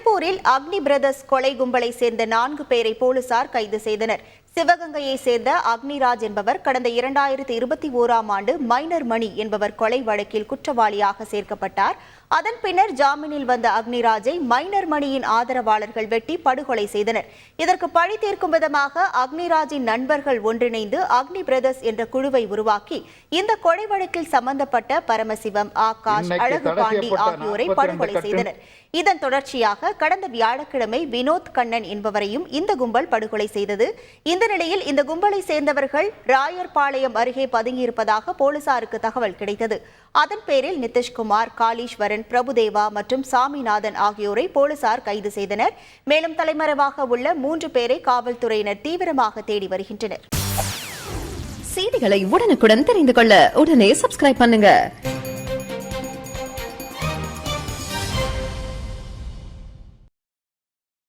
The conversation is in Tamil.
திருப்பூரில் அக்னி பிரதர்ஸ் கொலை கும்பலை சேர்ந்த 4 பேரை போலீசார் கைது செய்தனர். சிவகங்கையை சேர்ந்த அக்னிராஜ் என்பவர் கடந்த 2021ஆம் ஆண்டு மைனர் மணி என்பவர் கொலை வழக்கில் குற்றவாளியாக சேர்க்கப்பட்டார். அதன் பின்னர் ஜாமீனில் வந்த அக்னிராஜை மைனர் மணியின் ஆதரவாளர்கள் வெட்டி படுகொலை செய்தனர். இதற்கு பழி தீர்க்கும் விதமாக அக்னிராஜின் நண்பர்கள் ஒன்றிணைந்து அக்னி பிரதர்ஸ் என்ற குழுவை உருவாக்கி இந்த கொலை வழக்கில் சம்பந்தப்பட்ட பரமசிவம், ஆகாஷ், அழகு பாண்டி ஆகியோரை படுகொலை செய்தனர். இதன் தொடர்ச்சியாக கடந்த வியாழக்கிழமை வினோத் கண்ணன் என்பவரையும் இந்த கும்பல் படுகொலை செய்தது. இந்த நிலையில் இந்த கும்பலை சேர்ந்தவர்கள் ராயர்பாளையம் அருகே பதுங்கியிருப்பதாக போலீசாருக்கு தகவல் கிடைத்தது. அதன் பேரில் நிதிஷ்குமார், காளீஸ்வரன், பிரபுதேவா மற்றும் சாமிநாதன் ஆகியோரை போலீசார் கைது செய்தனர். மேலும் தலைமறைவாக உள்ள 3 பேரை காவல்துறையினர் தீவிரமாக தேடி வருகின்றனர். செய்திகளை உடனுக்குடன் தெரிந்து கொள்ள உடனே சப்ஸ்கிரைப் பண்ணுங்க.